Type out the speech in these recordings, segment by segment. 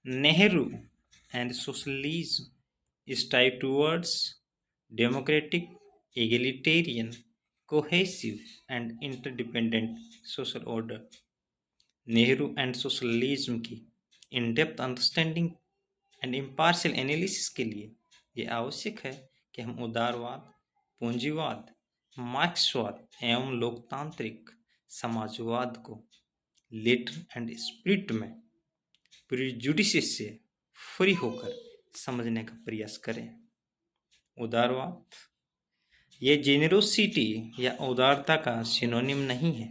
Nehru and socialism is tied towards democratic, egalitarian, cohesive, and interdependent social order. Nehru and socialism की in depth understanding and impartial analysis के लिए ये आवश्यक है कि हम उदारवाद, पूंजीवाद, मार्क्सवाद एवं लोकतांत्रिक समाजवाद को लेटर एंड स्पिरिट में प्रिजुडिसेस से फ्री होकर समझने का प्रयास करें। उदारवाद ये जेनरोसिटी या उदारता का सिनोनिम नहीं है,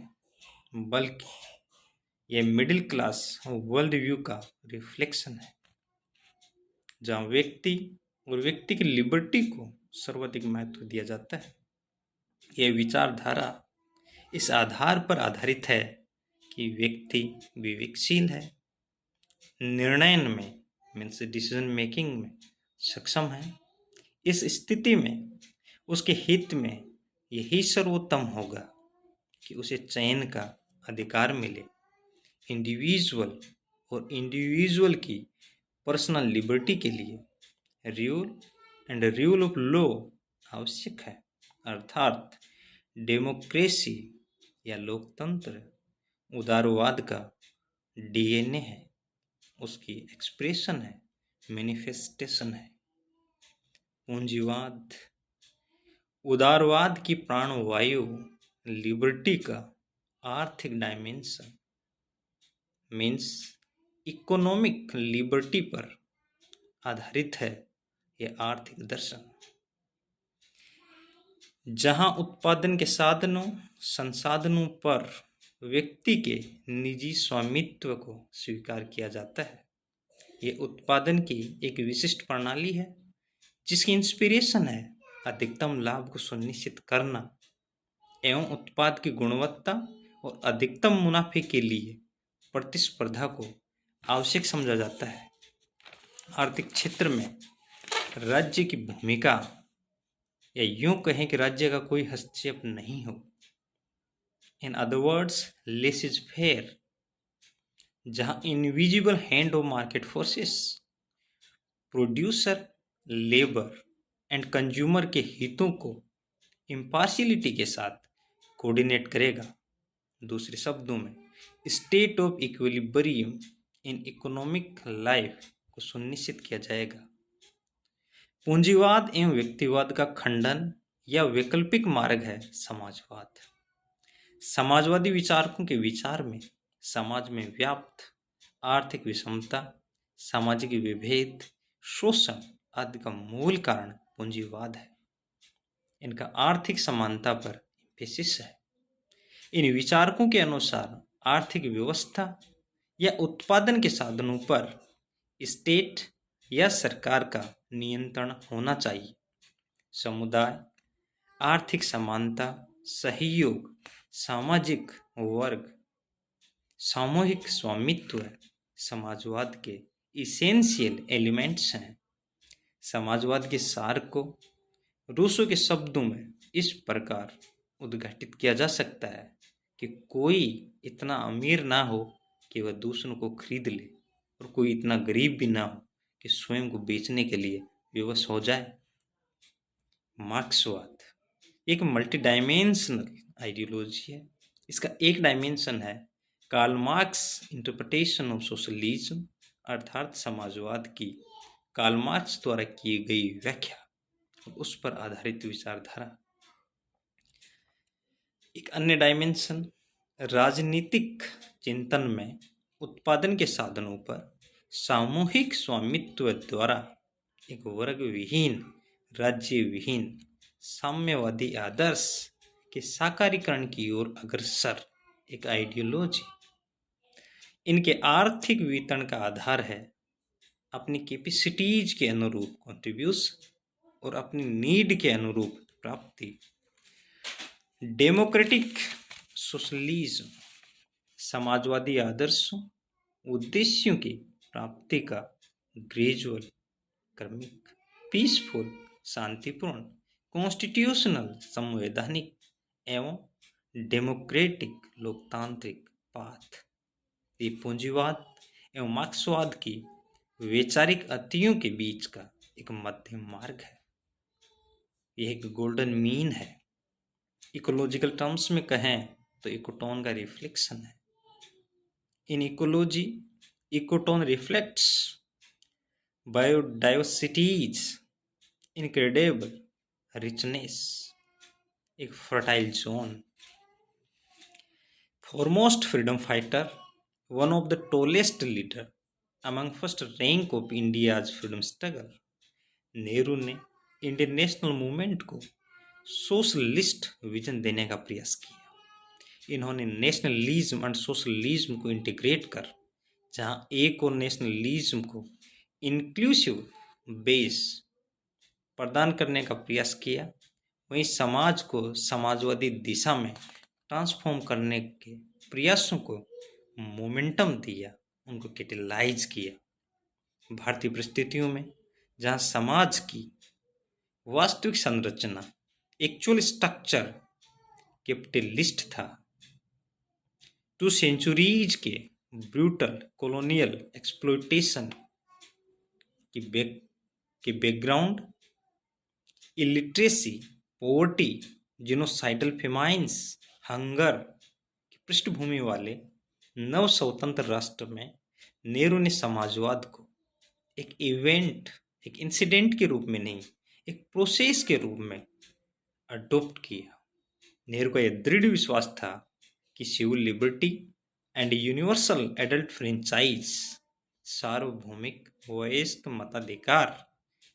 बल्कि ये मिडिल क्लास वर्ल्ड व्यू का रिफ्लेक्शन है, जहाँ व्यक्ति और व्यक्ति की लिबर्टी को सर्वाधिक महत्व दिया जाता है। यह विचारधारा इस आधार पर आधारित है कि व्यक्ति विवेकशील है, निर्णय में मीन्स डिसीजन मेकिंग में सक्षम है। इस स्थिति में उसके हित में यही सर्वोत्तम होगा कि उसे चयन का अधिकार मिले। इंडिविजुअल और इंडिविजुअल की पर्सनल लिबर्टी के लिए रूल ऑफ लॉ आवश्यक है, अर्थात डेमोक्रेसी या लोकतंत्र उदारवाद का डीएनए है, उसकी एक्सप्रेशन है, मैनिफेस्टेशन है। पूंजीवाद उदारवाद की प्राणवायु लिबर्टी का आर्थिक डायमेंशन मीन्स इकोनॉमिक लिबर्टी पर आधारित है। यह आर्थिक दर्शन जहां उत्पादन के साधनों संसाधनों पर व्यक्ति के निजी स्वामित्व को स्वीकार किया जाता है। यह उत्पादन की एक विशिष्ट प्रणाली है जिसकी इंस्पिरेशन है अधिकतम लाभ को सुनिश्चित करना एवं उत्पाद की गुणवत्ता और अधिकतम मुनाफे के लिए प्रतिस्पर्धा को आवश्यक समझा जाता है। आर्थिक क्षेत्र में राज्य की भूमिका या यूं कहें कि राज्य का कोई हस्तक्षेप नहीं हो। In other words laissez faire, जहां invisible hand of market forces producer, labour and consumer के हितों को इम्पार्शियलिटी के साथ कोऑर्डिनेट करेगा। दूसरे शब्दों में state of equilibrium in economic life को सुनिश्चित किया जाएगा। पूंजीवाद एवं व्यक्तिवाद का खंडन या वैकल्पिक मार्ग है समाजवाद। समाजवादी विचारकों के विचार में समाज में व्याप्त आर्थिक विषमता, सामाजिक विभेद, शोषण आदि का मूल कारण पूंजीवाद है। इनका आर्थिक समानता पर एम्फेसिस है। इन विचारकों के अनुसार आर्थिक व्यवस्था या उत्पादन के साधनों पर स्टेट या सरकार का नियंत्रण होना चाहिए। समुदाय, आर्थिक समानता, सहयोग, सामाजिक वर्ग, सामूहिक स्वामित्व समाजवाद के इसेंशियल एलिमेंट्स हैं। समाजवाद के सार को रूसो के शब्दों में इस प्रकार उद्घाटित किया जा सकता है कि कोई इतना अमीर ना हो कि वह दूसरों को खरीद ले और कोई इतना गरीब भी ना हो कि स्वयं को बेचने के लिए विवश हो जाए। मार्क्सवाद एक मल्टी डायमेंशनल आइडियोलॉजी है। इसका एक डायमेंशन है Karl Marx interpretation of socialism, अर्थात समाजवाद की कार्ल मार्क्स द्वारा की गई व्याख्या और उस पर आधारित विचारधारा। एक अन्य डायमेंशन राजनीतिक चिंतन में उत्पादन के साधनों पर सामूहिक स्वामित्व द्वारा एक वर्ग विहीन, राज्य विहीन, साम्यवादी आदर्श के साकारीकरण की ओर अग्रसर एक आइडियोलॉजी। इनके आर्थिक वितरण का आधार है अपनी कैपेसिटीज के अनुरूप कंट्रीब्यूशन और अपनी नीड के अनुरूप प्राप्ति। डेमोक्रेटिक सोशलिज्म समाजवादी आदर्शों, उद्देश्यों की प्राप्ति का ग्रेजुअल, क्रमिक, पीसफुल, शांतिपूर्ण, कॉन्स्टिट्यूशनल, संवैधानिक एवं डेमोक्रेटिक लोकतांत्रिक पाथ। ये पूंजीवाद एवं मार्क्सवाद की वैचारिक अतियों के बीच का एक मध्यम मार्ग है। यह एक गोल्डन मीन है। इकोलॉजिकल टर्म्स में कहें तो इकोटोन का रिफ्लेक्शन है। In ecology, ecotone reflects biodiversities incredible richness, एक fertile zone. Foremost freedom fighter, one of the tallest leader among first rank of India's freedom struggle, Nehru ने इंडियन नेशनल मूवमेंट को socialist vision देने का प्रयास किया। इन्होंने नेशनलिज्म एंड सोशलिज्म को integrate कर, जहां एक और नेशनलिज्म को इंक्लूसिव बेस प्रदान करने का प्रयास किया, वहीं समाज को समाजवादी दिशा में ट्रांसफॉर्म करने के प्रयासों को मोमेंटम दिया, उनको कैटेलाइज किया। भारतीय परिस्थितियों में जहां समाज की वास्तविक संरचना, एक्चुअल स्ट्रक्चर कैपिटलिस्ट था, 2 सेंचुरीज के ब्रूटल कॉलोनियल एक्सप्लॉयटेशन की बैकग्राउंड, इलिटरेसी, पॉवर्टी, जीनोसाइडल फेमाइन्स, हंगर की पृष्ठभूमि वाले नव स्वतंत्र राष्ट्र में नेहरू ने समाजवाद को एक इवेंट, एक इंसिडेंट के रूप में नहीं, एक प्रोसेस के रूप में अडॉप्ट किया। नेहरू का यह दृढ़ विश्वास था कि civil liberty and universal adult franchise, सार्वभौमिक वयस्क मताधिकार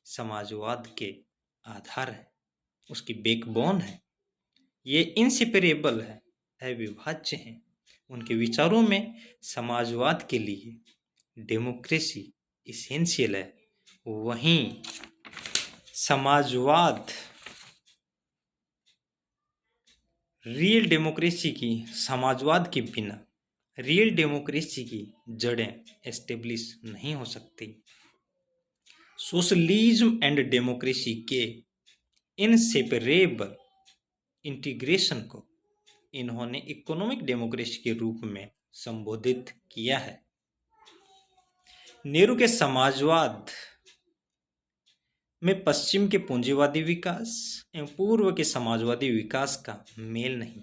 समाजवाद के आधार है, उसकी बैकबोन है। ये इनसेपरेबल है, अविभाज्य हैं। उनके विचारों में समाजवाद के लिए डेमोक्रेसी इसेंशियल है। वहीं समाजवाद रियल डेमोक्रेसी की, समाजवाद के बिना रियल डेमोक्रेसी की जड़ें एस्टेब्लिश नहीं हो सकती। सोशलिज्म एंड डेमोक्रेसी के इनसेपरेबल इंटीग्रेशन को इन्होंने इकोनॉमिक डेमोक्रेसी के रूप में संबोधित किया है। नेहरू के समाजवाद में पश्चिम के पूंजीवादी विकास एवं पूर्व के समाजवादी विकास का मेल नहीं,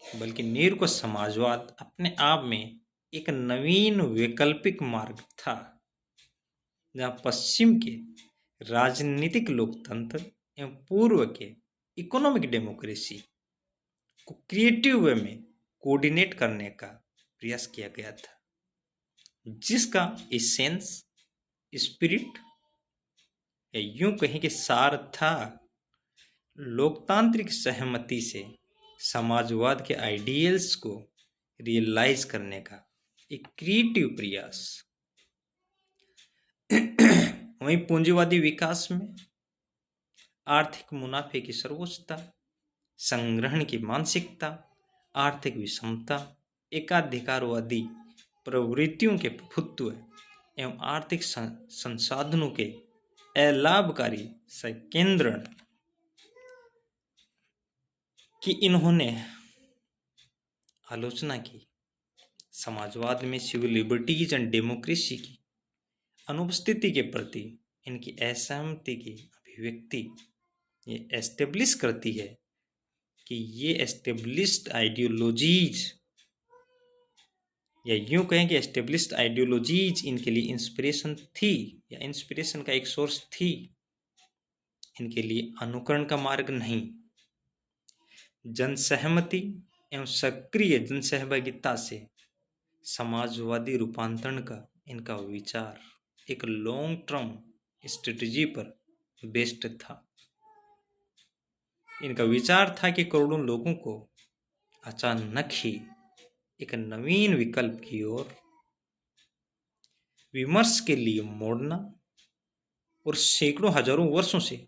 बल्कि नेहरू का समाजवाद अपने आप में एक नवीन वैकल्पिक मार्ग था, जहां पश्चिम के राजनीतिक लोकतंत्र एवं पूर्व के इकोनॉमिक डेमोक्रेसी को क्रिएटिव वे में कोऑर्डिनेट करने का प्रयास किया गया था, जिसका एसेंस, स्पिरिट या यूं कहें कि सार था लोकतांत्रिक सहमति से समाजवाद के आइडियल्स को रियलाइज करने का एक क्रिएटिव प्रयास। वहीं पूंजीवादी विकास में आर्थिक मुनाफे की सर्वोच्चता, संग्रहण की मानसिकता, आर्थिक विषमता, एकाधिकारवादी प्रवृत्तियों के प्रभुत्व एवं आर्थिक संसाधनों के अलाभकारी संकेंद्रण की इन्होंने आलोचना की। समाजवाद में सिविल लिबर्टीज एंड डेमोक्रेसी की अनुपस्थिति के प्रति इनकी असहमति की अभिव्यक्ति ये एस्टेब्लिश करती है कि ये एस्टेब्लिश्ड आइडियोलॉजीज, या यूं कहें कि एस्टेब्लिश्ड आइडियोलॉजीज इनके लिए इंस्पिरेशन थी, या इंस्पिरेशन का एक सोर्स थी, इनके लिए अनुकरण का मार्ग नहीं। जनसहमति एवं सक्रिय जनसहभागिता से समाजवादी रूपांतरण का इनका विचार एक लॉन्ग टर्म स्ट्रेटजी पर बेस्ड था। इनका विचार था कि करोड़ों लोगों को अचानक ही एक नवीन विकल्प की ओर विमर्श के लिए मोड़ना और सैकड़ों हजारों वर्षों से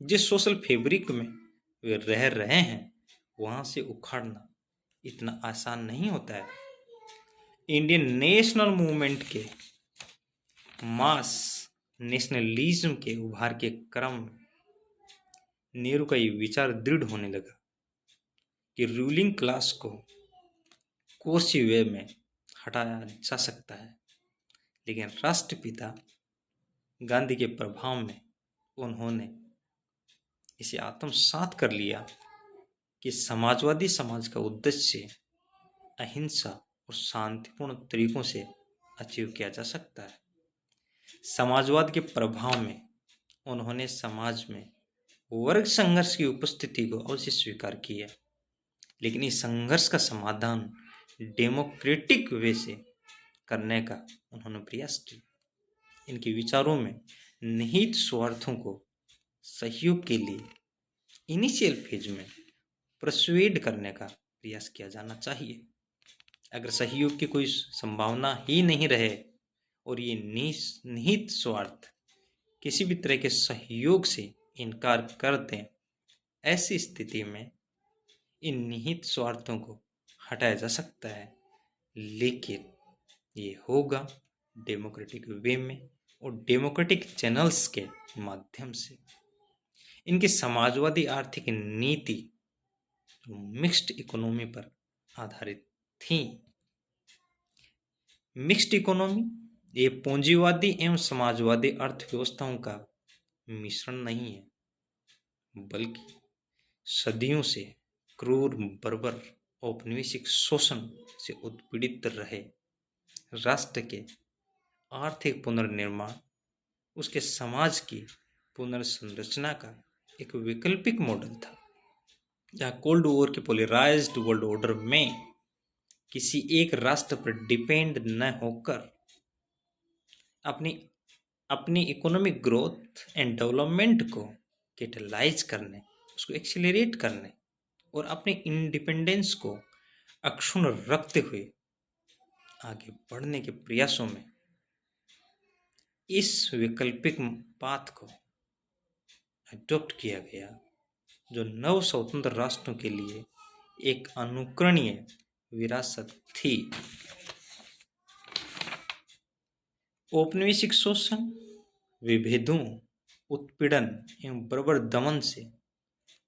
जिस सोशल फैब्रिक में वे रह रहे हैं वहां से उखाड़ना इतना आसान नहीं होता है। इंडियन नेशनल मूवमेंट के मास नेशनलिज्म के उभार के क्रम में नेहरू का ये विचार दृढ़ होने लगा कि रूलिंग क्लास को कोर्सी वे में हटाया जा सकता है, लेकिन राष्ट्रपिता गांधी के प्रभाव में उन्होंने इसे आत्मसात कर लिया कि समाजवादी समाज का उद्देश्य अहिंसा और शांतिपूर्ण तरीकों से अचीव किया जा सकता है। समाजवाद के प्रभाव में उन्होंने समाज में वर्ग संघर्ष की उपस्थिति को अवश्य स्वीकार किया, लेकिन इस संघर्ष का समाधान डेमोक्रेटिक वे से करने का उन्होंने प्रयास किया। इनके विचारों में निहित स्वार्थों को सहयोग के लिए इनिशियल फेज में प्रस्वेड करने का प्रयास किया जाना चाहिए। अगर सहयोग की कोई संभावना ही नहीं रहे और ये निहित स्वार्थ किसी भी तरह के सहयोग से इनकार कर दें, ऐसी स्थिति में इन निहित स्वार्थों को हटाया जा सकता है, लेकिन ये होगा डेमोक्रेटिक वे में और डेमोक्रेटिक चैनल्स के माध्यम से। इनकी समाजवादी आर्थिक नीति मिक्स्ड इकोनॉमी पर आधारित थी। मिक्स्ड इकोनॉमी ये पूंजीवादी एवं समाजवादी अर्थव्यवस्थाओं का मिश्रण नहीं है, बल्कि सदियों से क्रूर बर्बर औपनिवेशिक शोषण से उत्पीड़ित रहे राष्ट्र के आर्थिक पुनर्निर्माण, उसके समाज की पुनर्संरचना का एक वैकल्पिक मॉडल था, जहाँ कोल्ड वॉर के पोलराइज्ड वर्ल्ड ऑर्डर में किसी एक राष्ट्र पर डिपेंड न होकर अपनी इकोनॉमिक ग्रोथ एंड डेवलपमेंट को कैटलाइज करने, उसको एक्सीलरेट करने और अपने इंडिपेंडेंस को अक्षुण्ण रखते हुए आगे बढ़ने के प्रयासों में इस वैकल्पिक पाथ को अडॉप्ट किया गया, जो नव स्वतंत्र राष्ट्रों के लिए एक अनुकरणीय विरासत थी। औपनिवेशिक शोषण, विभेदों, उत्पीड़न एवं बर्बर दमन से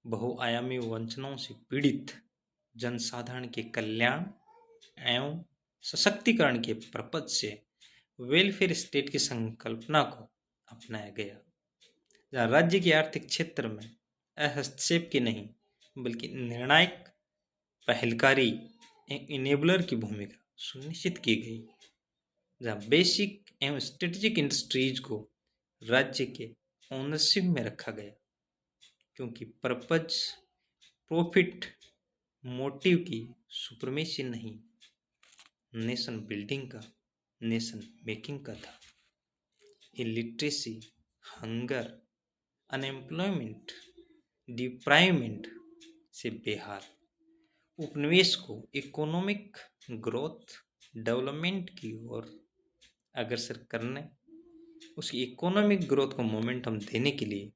बहुआयामी वंचनाओं से पीड़ित जनसाधारण के कल्याण एवं सशक्तिकरण के पर्पज से वेलफेयर स्टेट की संकल्पना को अपनाया गया, जहाँ राज्य के आर्थिक क्षेत्र में हस्तक्षेप की नहीं बल्कि निर्णायक पहलकारी इनेबलर की भूमिका सुनिश्चित की गई, जहाँ बेसिक एवं स्ट्रेटेजिक इंडस्ट्रीज को राज्य के ओनरशिप में रखा गया, क्योंकि पर्पज प्रॉफिट मोटिव की सुप्रीमेसी नहीं, नेशन बिल्डिंग का, नेशन मेकिंग का था। इलिटरेसी, हंगर, अनएम्प्लॉयमेंट, डिप्राइवमेंट से बेहाल उपनिवेश को इकोनॉमिक ग्रोथ डेवलपमेंट की ओर अग्रसर करने, उसकी इकोनॉमिक ग्रोथ को मोमेंटम देने के लिए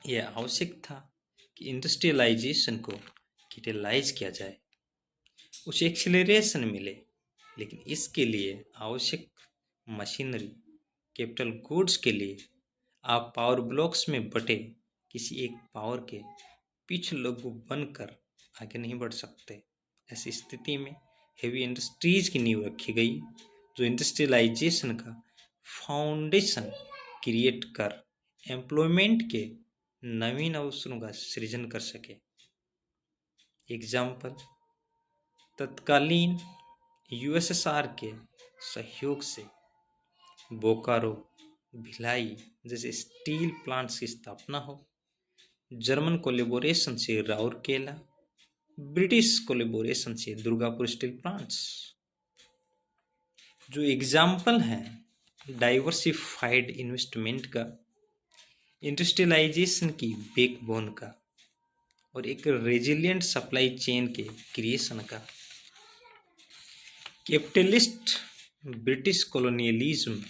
यह आवश्यक था कि इंडस्ट्रियलाइजेशन को कैटलाइज किया जाए, उसे एक्सीलरेशन मिले, लेकिन इसके लिए आवश्यक मशीनरी, कैपिटल गुड्स के लिए आप पावर ब्लॉक्स में बटे किसी एक पावर के पीछे लघु बनकर आगे नहीं बढ़ सकते। ऐसी स्थिति में हेवी इंडस्ट्रीज की नींव रखी गई, जो इंडस्ट्रियलाइजेशन का फाउंडेशन क्रिएट कर एम्प्लॉयमेंट के नवीन अवसरों का सृजन कर सके। एग्जाम्पल, तत्कालीन यूएसएसआर के सहयोग से बोकारो, भिलाई जैसे स्टील प्लांट्स की स्थापना हो, जर्मन कोलेबोरेशन से राउरकेला, ब्रिटिश कोलेबोरेशन से दुर्गापुर स्टील प्लांट्स, जो एग्जाम्पल हैं डाइवर्सिफाइड इन्वेस्टमेंट का, इंडस्ट्रियलाइजेशन की बैकबोन का और एक रेजिलिएंट सप्लाई चेन के क्रिएशन का। कैपिटलिस्ट ब्रिटिश कॉलोनियलिज्म,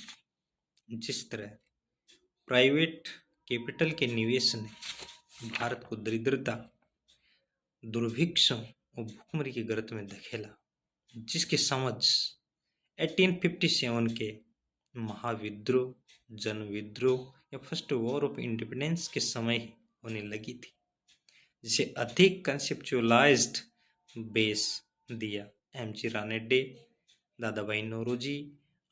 जिस तरह प्राइवेट कैपिटल के निवेश ने भारत को दरिद्रता, दुर्भिक्षों और भूखमरी के गर्त में धकेला, जिसकी समझ 1857 के महाविद्रोह, जन विद्रोह या फर्स्ट वॉर ऑफ इंडिपेंडेंस के समय ही होने लगी थी, जिसे अधिक कंसेप्चुअलाइज्ड बेस दिया एम जी रानडे, दादा भाई नौरोजी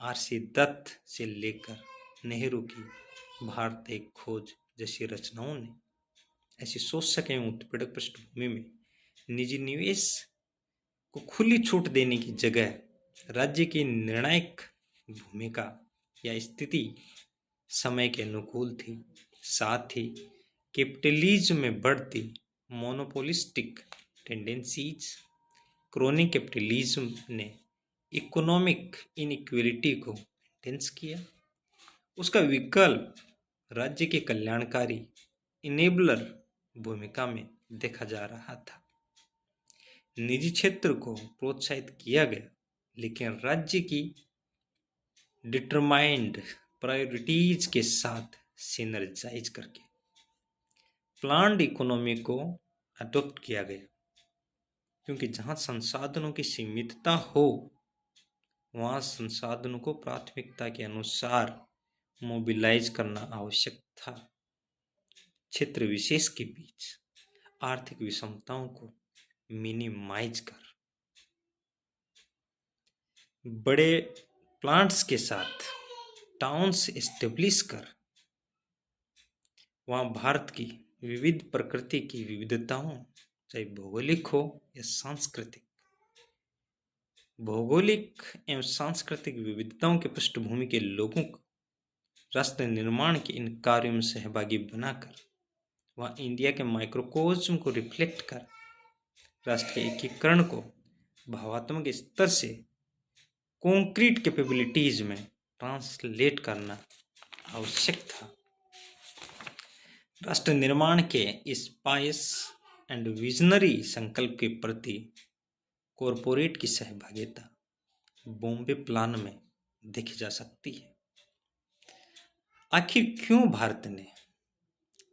आरसी दत्त से लेकर नेहरू की भारत एक खोज जैसी रचनाओं ने ऐसी शोषक एवं उत्पीड़क पृष्ठभूमि में निजी निवेश को खुली छूट देने की जगह राज्य की निर्णायक भूमिका या स्थिति समय के अनुकूल थी। साथ ही कैपिटलिज्म में बढ़ती मोनोपोलिस्टिक टेंडेंसीज, क्रोनिक कैपिटलिज्म ने इकोनॉमिक इनइक्वलिटी को इंटेंस किया। उसका विकल्प राज्य के कल्याणकारी इनेबलर भूमिका में देखा जा रहा था। निजी क्षेत्र को प्रोत्साहित किया गया, लेकिन राज्य की डिटरमाइंड प्रायोरिटीज के साथ सिनर्जाइज करके प्लान्ड इकोनॉमी को अडॉप्ट किया गया, क्योंकि जहां संसाधनों की सीमितता हो वहां संसाधनों को प्राथमिकता के अनुसार मोबिलाइज करना आवश्यक था। क्षेत्र विशेष के बीच आर्थिक विषमताओं को मिनिमाइज कर बड़े प्लांट्स के साथ टाउन्स एस्टेब्लिश कर वहाँ भारत की विविध प्रकृति की विविधताओं, चाहे भौगोलिक हो या सांस्कृतिक, भौगोलिक एवं सांस्कृतिक विविधताओं के पृष्ठभूमि के लोगों को राष्ट्र निर्माण के इन कार्यों में सहभागी बनाकर वहाँ इंडिया के माइक्रोकोज्म को रिफ्लेक्ट कर राष्ट्र के एकीकरण को भावात्मक स्तर से कॉन्क्रीट कैपेबिलिटीज में ट्रांसलेट करना आवश्यक था। राष्ट्र निर्माण के इस पायस एंड विजनरी संकल्प के प्रति कॉरपोरेट की सहभागिता बॉम्बे प्लान में देखी जा सकती है। आखिर क्यों भारत ने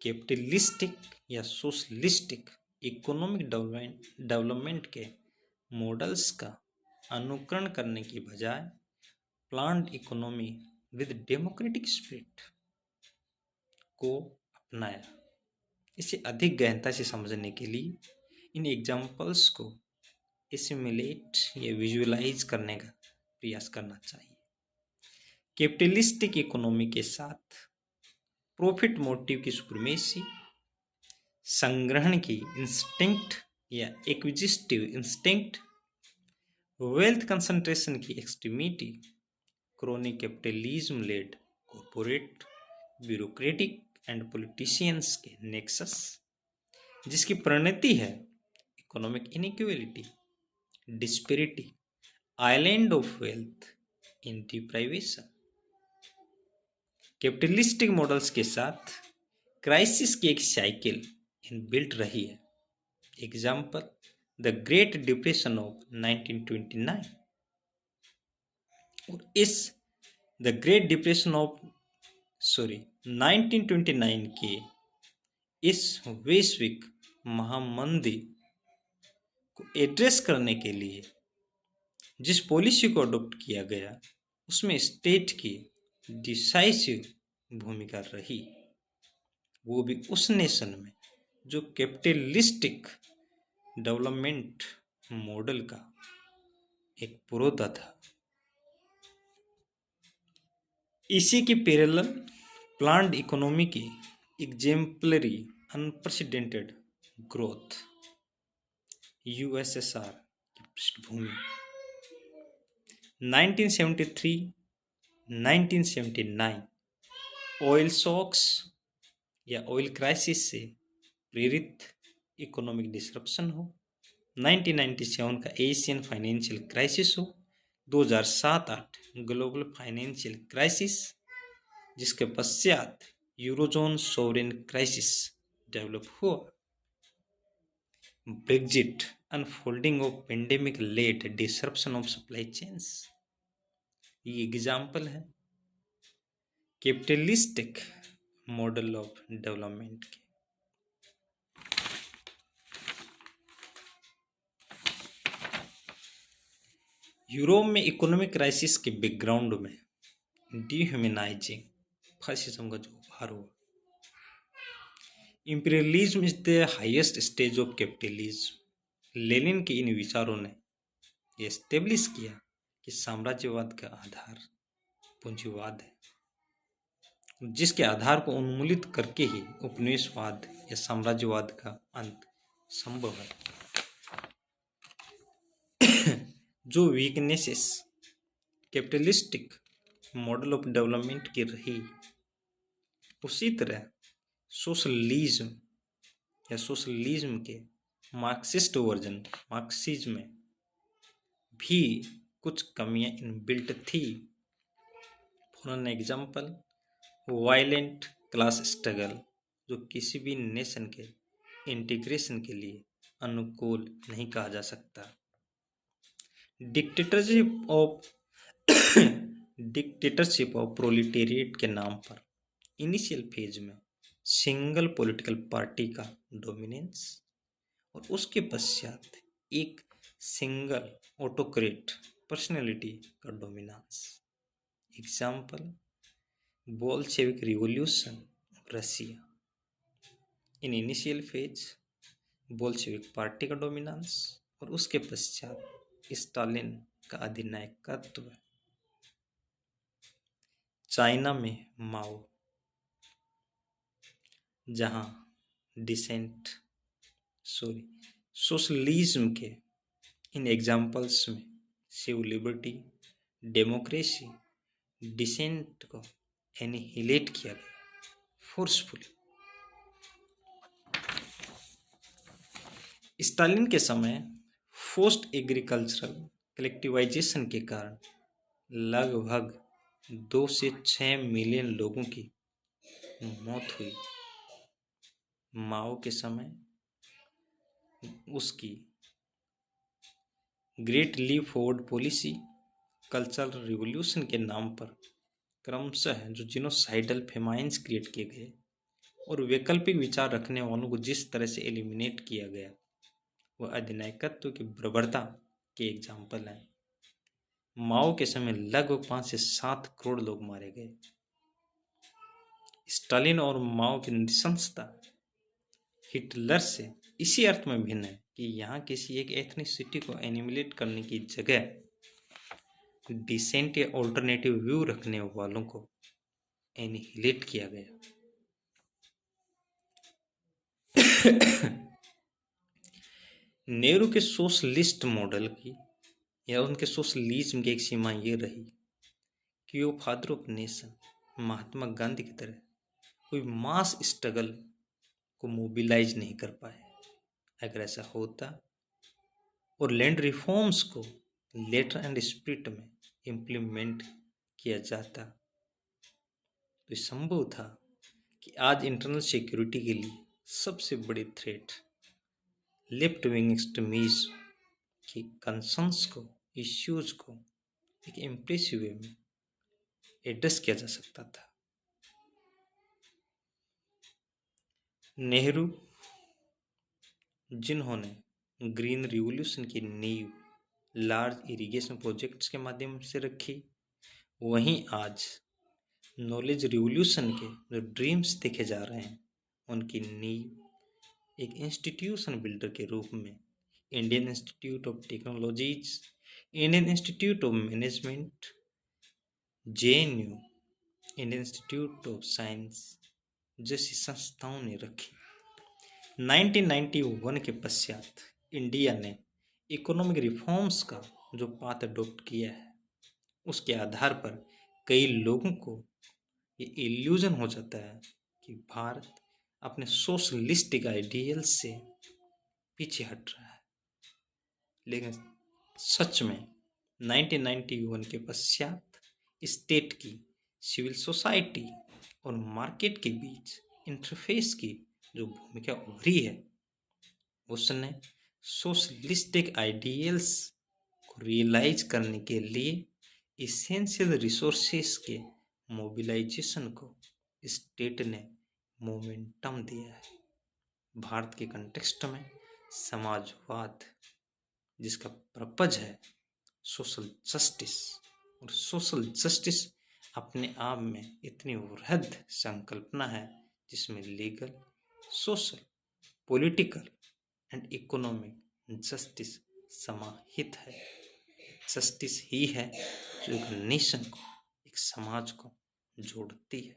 कैपिटलिस्टिक या सोशलिस्टिक इकोनॉमिक डेवलपमेंट के मॉडल्स का अनुकरण करने की बजाय planned economy with democratic spirit को अपनाया? इसे अधिक गहनता से समझने के लिए इन एग्जाम्पल्स को एसिमुलेट या विजुअलाइज करने का प्रयास करना चाहिए। कैपिटलिस्टिक इकोनॉमी के साथ प्रॉफिट मोटिव की सुप्रीमेसी, संग्रहण की इंस्टिंक्ट या एक्विजिटिव इंस्टिंक्ट, वेल्थ कंसंट्रेशन की extremity, chronic capitalism led corporate bureaucratic and politicians के नेक्सस, जिसकी परिणति है economic inequality, disparity, island of wealth in deprivation. Capitalistic models के साथ क्राइसिस की एक साइकिल इनबिल्ट रही है। Example the great depression of 1929 और इस द ग्रेट डिप्रेशन ऑफ 1929 के इस वैश्विक महामंदी को एड्रेस करने के लिए जिस पॉलिसी को अडॉप्ट किया गया उसमें स्टेट की डिसाइसिव भूमिका रही, वो भी उस नेशन में जो कैपिटलिस्टिक डेवलपमेंट मॉडल का एक पुरोधा था। इसी की पैरेलल प्लान्ड इकोनॉमी की एग्जेम्पलरी अनप्रेसिडेंटेड ग्रोथ यूएसएसआर की पृष्ठभूमि 1973-1979 ऑयल शॉक्स या ऑयल क्राइसिस से प्रेरित इकोनॉमिक डिसरप्शन हो, 1997 का एशियन फाइनेंशियल क्राइसिस हो, 2007-08 ग्लोबल फाइनेंशियल क्राइसिस, जिसके पश्चात यूरोजोन सोवरेन क्राइसिस डेवलप हुआ, Brexit, unfolding of pandemic led disruption of supply chains, ये एग्जाम्पल है कैपिटलिस्टिक मॉडल ऑफ डेवलपमेंट के। यूरोप में इकोनॉमिक क्राइसिस के बैकग्राउंड में डिह्यूमनाइजिंग फासिज्म का जो उभार हुआ, imperialism is the highest stage of capitalism, Lenin के इन विचारों ने यह एस्टेब्लिश किया कि साम्राज्यवाद का आधार पूंजीवाद है, जिसके आधार को उन्मूलित करके ही उपनिवेशवाद या साम्राज्यवाद का अंत संभव है। जो weaknesses capitalistic model of development की रही, उसी तरह सोशलिज्म या सोशलिज्म के मार्क्सिस्ट वर्जन मार्क्सिज्म में भी कुछ कमियां इनबिल्ट थी। For an example, violent class struggle, जो किसी भी नेशन के इंटीग्रेशन के लिए अनुकूल नहीं कहा जा सकता। Dictatorship of dictatorship of proletariat के नाम पर इनिशियल फेज में सिंगल पॉलिटिकल पार्टी का डोमिनेंस और उसके पश्चात एक सिंगल ऑटोक्रेट पर्सनैलिटी का dominance. Example, Bolshevik revolution Russia. In initial phase Bolshevik party का डोमिनेंस और उसके पश्चात स्टालिन का अधिनायकत्व। चाइना में माओ, जहां सोशलिज्म के इन एग्जाम्पल्स में सिविल लिबर्टी, डेमोक्रेसी, डिसेंट को एनिहिलेट किया गया फोर्सफुली। स्टालिन के समय फोर्स्ड एग्रीकल्चरल कलेक्टिवाइजेशन के कारण लगभग 2 से 6 मिलियन लोगों की मौत हुई। माओ के समय उसकी great leap forward policy cultural revolution के नाम पर क्रमशः जो जिनोसाइडल फेमाइंस क्रिएट किए गए और वैकल्पिक विचार रखने वालों को जिस तरह से एलिमिनेट किया गया, वह अधिनायकत्व की बर्बरता के एग्जाम्पल हैं। माओ के समय लगभग 5 से 7 करोड़ लोग मारे गए। स्टालिन और माओ की नृशंसता हिटलर से इसी अर्थ में भिन्न है कि यहाँ किसी एक एथनिसिटी को एनिमिलेट करने की जगह डिसेंट या ऑल्टरनेटिव व्यू रखने वालों को एनिहिलेट किया गया। नेहरू के सोशलिस्ट मॉडल की या उनके सोशलिज्म की एक सीमा ये रही कि वो father of nation Mahatma Gandhi की तरह कोई मास स्ट्रगल को मोबिलाइज नहीं कर पाए। अगर ऐसा होता और लैंड रिफॉर्म्स को लेटर एंड स्पिरिट में इम्प्लीमेंट किया जाता तो संभव था कि आज इंटरनल सिक्योरिटी के लिए सबसे बड़ी थ्रेट लेफ्ट विंग एक्सट्रीमिज्म की कंसर्न्स को, इश्यूज को एक इम्प्रेसिव वे में एड्रेस किया जा सकता था। नेहरू, जिन्होंने ग्रीन रिवॉल्यूशन की नींव लार्ज इरिगेशन प्रोजेक्ट्स के माध्यम से रखी, वहीं आज नॉलेज रिवॉल्यूशन के जो ड्रीम्स देखे जा रहे हैं, उनकी नींव एक इंस्टीट्यूशन बिल्डर के रूप में Indian institute of technologies, Indian institute of management, JNU, Indian institute of science जैसी संस्थाओं ने रखी। 1991 के पश्चात इंडिया ने इकोनॉमिक रिफॉर्म्स का जो पाथ अडॉप्ट किया है, उसके आधार पर कई लोगों को ये इल्यूजन हो जाता है कि भारत अपने सोशलिस्टिक आइडियल से पीछे हट रहा है। लेकिन सच में 1991 के पश्चात स्टेट की सिविल सोसाइटी और मार्केट के बीच इंटरफेस की जो भूमिका उभरी है, उसने सोशलिस्टिक आइडियल्स को रियलाइज करने के लिए इसेंशियल रिसोर्सेस के मोबिलाइजेशन को स्टेट ने मोमेंटम दिया है। भारत के कंटेक्स्ट में समाजवाद, जिसका पर्पज है सोशल जस्टिस, और सोशल जस्टिस अपने आप में इतनी वृहद संकल्पना है जिसमें legal, social, political and economic justice समाहित है। जस्टिस ही है जो एक नेशन को एक समाज को जोड़ती है।